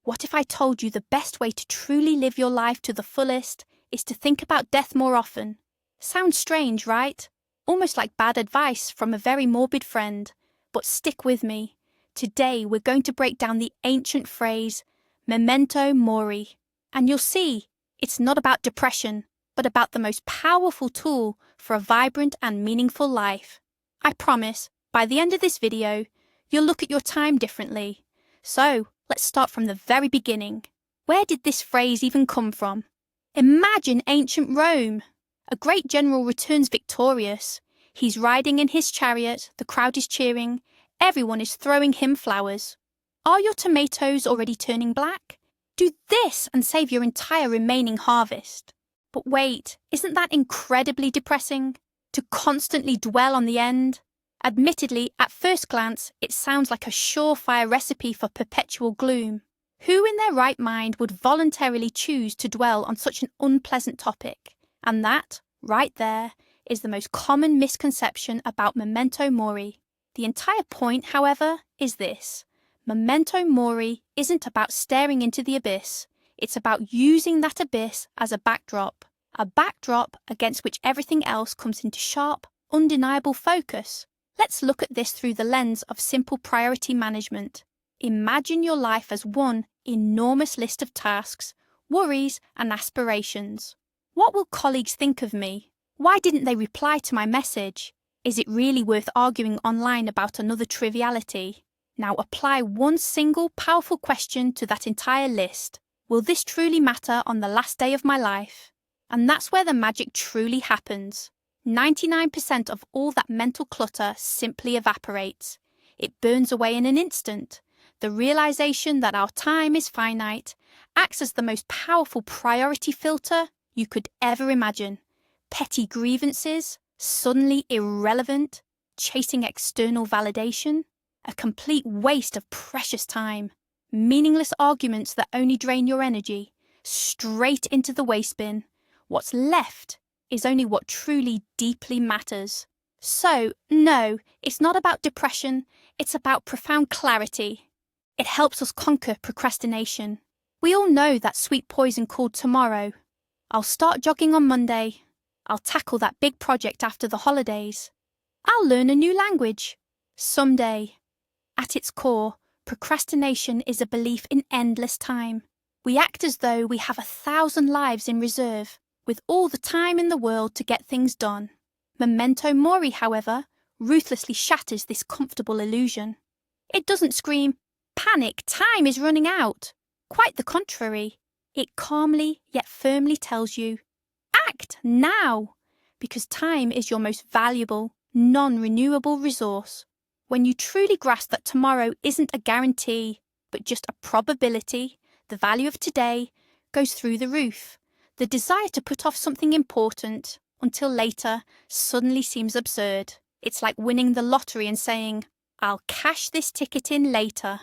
What if I told you the best way to truly live your life to the fullest is to think about death more often? Sounds strange, right? Almost like bad advice from a very morbid friend. But stick with me. Today we're going to break down the ancient phrase, Memento Mori. And you'll see, it's not about depression, but about the most powerful tool for a vibrant and meaningful life. I promise, by the end of this video, you'll look at your time differently. So, let's start from the very beginning. Where did this phrase even come from? Imagine ancient Rome. A great general returns victorious. He's riding in his chariot, the crowd is cheering, everyone is throwing him flowers. Are your tomatoes already turning black? Do this and save your entire remaining harvest. But wait, isn't that incredibly depressing? To constantly dwell on the end? Admittedly, at first glance, it sounds like a surefire recipe for perpetual gloom. Who in their right mind would voluntarily choose to dwell on such an unpleasant topic? And that, right there, is the most common misconception about Memento Mori. The entire point, however, is this. Memento Mori isn't about staring into the abyss. It's about using that abyss as a backdrop against which everything else comes into sharp, undeniable focus. Let's look at this through the lens of simple priority management. Imagine your life as one enormous list of tasks, worries, and aspirations. What will colleagues think of me? Why didn't they reply to my message? Is it really worth arguing online about another triviality? Now apply one single powerful question to that entire list. Will this truly matter on the last day of my life? And that's where the magic truly happens. 99% of all that mental clutter simply evaporates. It burns away in an instant. The realization that our time is finite acts as the most powerful priority filter you could ever imagine. Petty grievances, suddenly irrelevant, chasing external validation, a complete waste of precious time, meaningless arguments that only drain your energy, straight into the waste bin. What's left is only what truly deeply matters. So, no, it's not about depression, it's about profound clarity. It helps us conquer procrastination. We all know that sweet poison called tomorrow. I'll start jogging on Monday. I'll tackle that big project after the holidays. I'll learn a new language. Someday. At its core, procrastination is a belief in endless time. We act as though we have 1,000 lives in reserve, with all the time in the world to get things done. Memento Mori, however, ruthlessly shatters this comfortable illusion. It doesn't scream, "Panic, time is running out." Quite the contrary. It calmly yet firmly tells you, act now, because time is your most valuable, non-renewable resource. When you truly grasp that tomorrow isn't a guarantee, but just a probability, the value of today goes through the roof. The desire to put off something important until later suddenly seems absurd. It's like winning the lottery and saying, "I'll cash this ticket in later."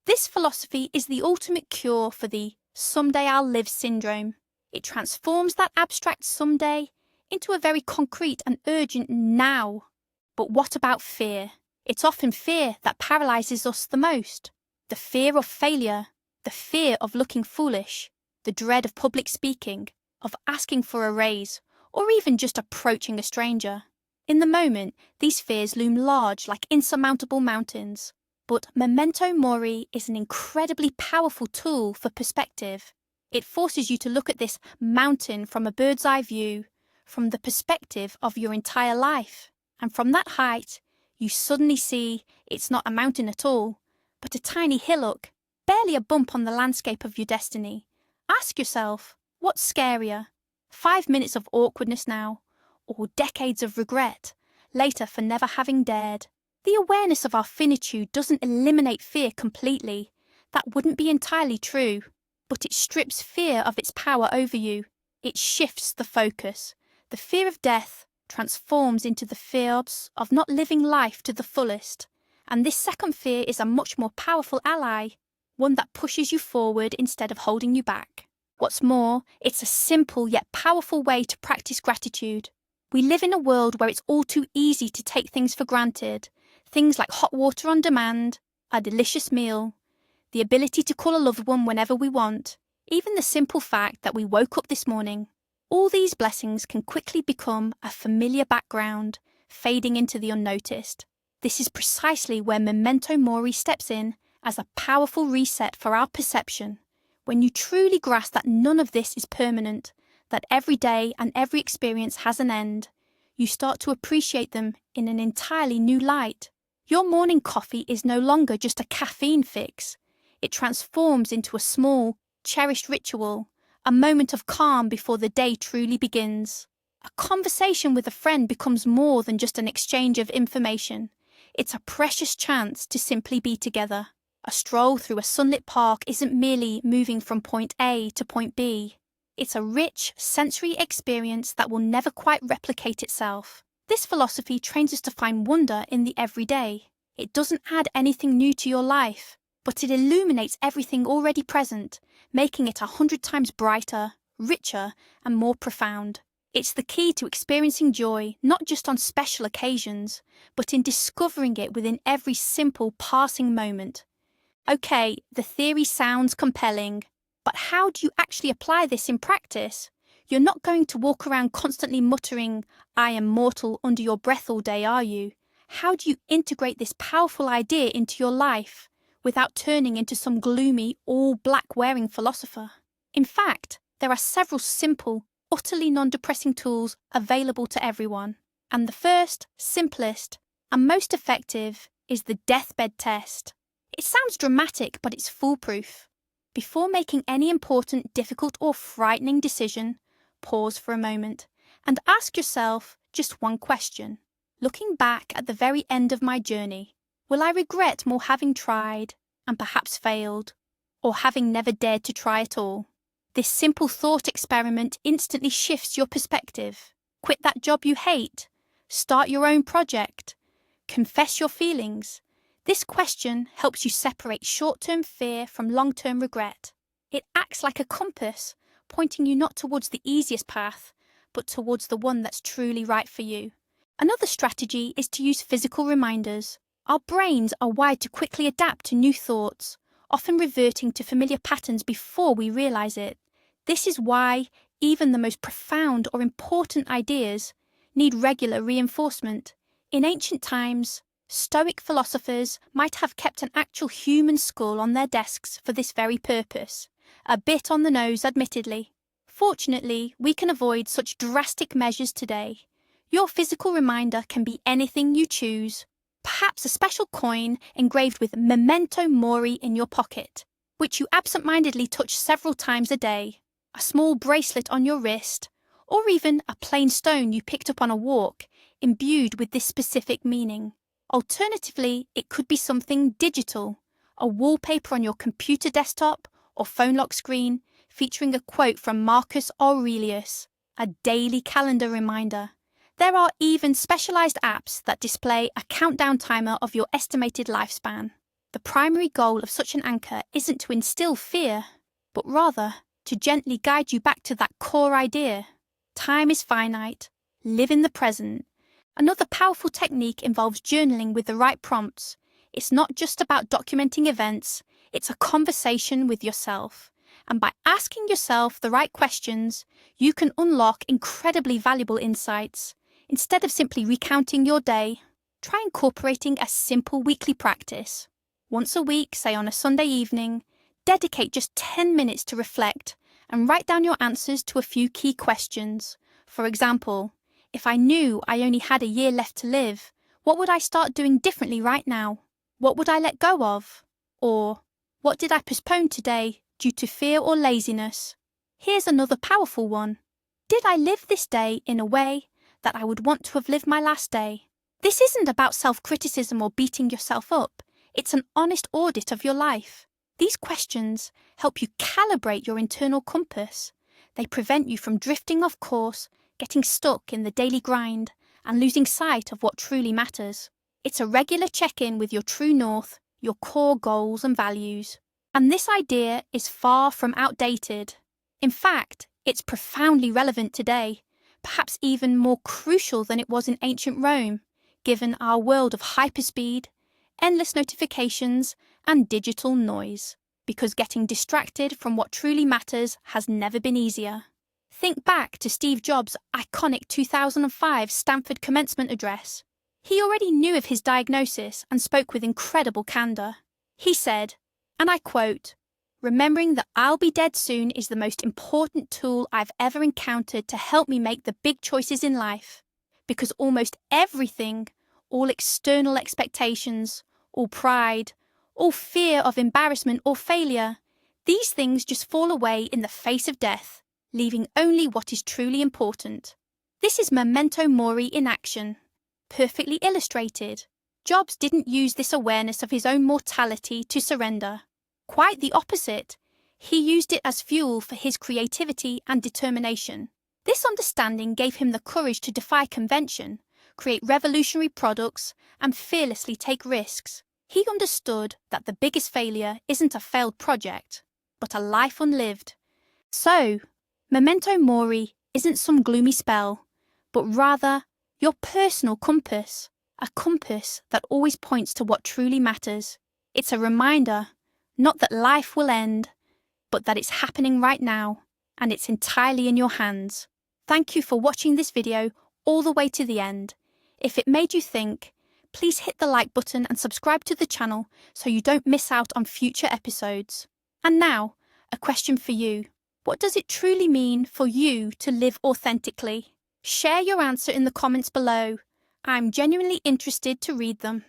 This philosophy is the ultimate cure for the "someday I'll live" syndrome. It transforms that abstract someday into a very concrete and urgent now. But what about fear? It's often fear that paralyzes us the most. The fear of failure, the fear of looking foolish, the dread of public speaking, of asking for a raise, or even just approaching a stranger. In the moment, these fears loom large like insurmountable mountains. But Memento Mori is an incredibly powerful tool for perspective. It forces you to look at this mountain from a bird's eye view, from the perspective of your entire life. And from that height, you suddenly see it's not a mountain at all, but a tiny hillock, barely a bump on the landscape of your destiny. Ask yourself, what's scarier? 5 minutes of awkwardness now, or decades of regret later for never having dared? The awareness of our finitude doesn't eliminate fear completely. That wouldn't be entirely true. But it strips fear of its power over you. It shifts the focus. The fear of death transforms into the fear of not living life to the fullest. And this second fear is a much more powerful ally, one that pushes you forward instead of holding you back. What's more, it's a simple yet powerful way to practice gratitude. We live in a world where it's all too easy to take things for granted. Things like hot water on demand, a delicious meal. the ability to call a loved one whenever we want, even the simple fact that we woke up this morning. All these blessings can quickly become a familiar background, fading into the unnoticed. This is precisely where Memento Mori steps in as a powerful reset for our perception. When you truly grasp that none of this is permanent, that every day and every experience has an end, you start to appreciate them in an entirely new light. Your morning coffee is no longer just a caffeine fix. It transforms into a small, cherished ritual, a moment of calm before the day truly begins. A conversation with a friend becomes more than just an exchange of information. It's a precious chance to simply be together. A stroll through a sunlit park isn't merely moving from point A to point B. It's a rich, sensory experience that will never quite replicate itself. This philosophy trains us to find wonder in the everyday. It doesn't add anything new to your life, but it illuminates everything already present, making it 100 times brighter, richer, and more profound. It's the key to experiencing joy not just on special occasions, but in discovering it within every simple passing moment. Okay, the theory sounds compelling, but how do you actually apply this in practice? You're not going to walk around constantly muttering, "I am mortal," under your breath all day, are you? How do you integrate this powerful idea into your life without turning into some gloomy, all-black-wearing philosopher? In fact, there are several simple, utterly non-depressing tools available to everyone. And the first, simplest, and most effective is the deathbed test. It sounds dramatic, but it's foolproof. Before making any important, difficult, or frightening decision, pause for a moment and ask yourself just one question. Looking back at the very end of my journey, will I regret more having tried and perhaps failed, or having never dared to try at all? This simple thought experiment instantly shifts your perspective. Quit that job you hate. Start your own project. Confess your feelings. This question helps you separate short-term fear from long-term regret. It acts like a compass, pointing you not towards the easiest path, but towards the one that's truly right for you. Another strategy is to use physical reminders. Our brains are wired to quickly adapt to new thoughts, often reverting to familiar patterns before we realize it. This is why even the most profound or important ideas need regular reinforcement. In ancient times, Stoic philosophers might have kept an actual human skull on their desks for this very purpose. A bit on the nose, admittedly. Fortunately, we can avoid such drastic measures today. Your physical reminder can be anything you choose. Perhaps a special coin engraved with Memento Mori in your pocket, which you absent-mindedly touch several times a day. A small bracelet on your wrist, or even a plain stone you picked up on a walk, imbued with this specific meaning. Alternatively, it could be something digital, a wallpaper on your computer desktop or phone lock screen featuring a quote from Marcus Aurelius, a daily calendar reminder. There are even specialized apps that display a countdown timer of your estimated lifespan. The primary goal of such an anchor isn't to instill fear, but rather to gently guide you back to that core idea. Time is finite. Live in the present. Another powerful technique involves journaling with the right prompts. It's not just about documenting events, it's a conversation with yourself. And by asking yourself the right questions, you can unlock incredibly valuable insights. Instead of simply recounting your day, try incorporating a simple weekly practice. Once a week, say on a Sunday evening, dedicate just 10 minutes to reflect and write down your answers to a few key questions. For example, if I knew I only had a year left to live, what would I start doing differently right now? What would I let go of? Or, what did I postpone today due to fear or laziness? Here's another powerful one. Did I live this day in a way that I would want to have lived my last day? This isn't about self-criticism or beating yourself up. It's an honest audit of your life. These questions help you calibrate your internal compass. They prevent you from drifting off course, getting stuck in the daily grind, and losing sight of what truly matters. It's a regular check-in with your true north, your core goals and values. And this idea is far from outdated. In fact, it's profoundly relevant today, perhaps even more crucial than it was in ancient Rome, given our world of hyperspeed, endless notifications, and digital noise. because getting distracted from what truly matters has never been easier. Think back to Steve Jobs' iconic 2005 Stanford commencement address. He already knew of his diagnosis and spoke with incredible candor. He said, and I quote, "Remembering that I'll be dead soon is the most important tool I've ever encountered to help me make the big choices in life. Because almost everything, all external expectations, all pride, all fear of embarrassment or failure, these things just fall away in the face of death, leaving only what is truly important." This is Memento Mori in action. Perfectly illustrated. Jobs didn't use this awareness of his own mortality to surrender. Quite the opposite. He used it as fuel for his creativity and determination. This understanding gave him the courage to defy convention, create revolutionary products, and fearlessly take risks. He understood that the biggest failure isn't a failed project, but a life unlived. So, Memento Mori isn't some gloomy spell, but rather your personal compass, a compass that always points to what truly matters. It's a reminder, not that life will end, but that it's happening right now, and it's entirely in your hands. Thank you for watching this video all the way to the end. If it made you think, please hit the like button and subscribe to the channel so you don't miss out on future episodes. And now, a question for you. What does it truly mean for you to live authentically? Share your answer in the comments below. I'm genuinely interested to read them.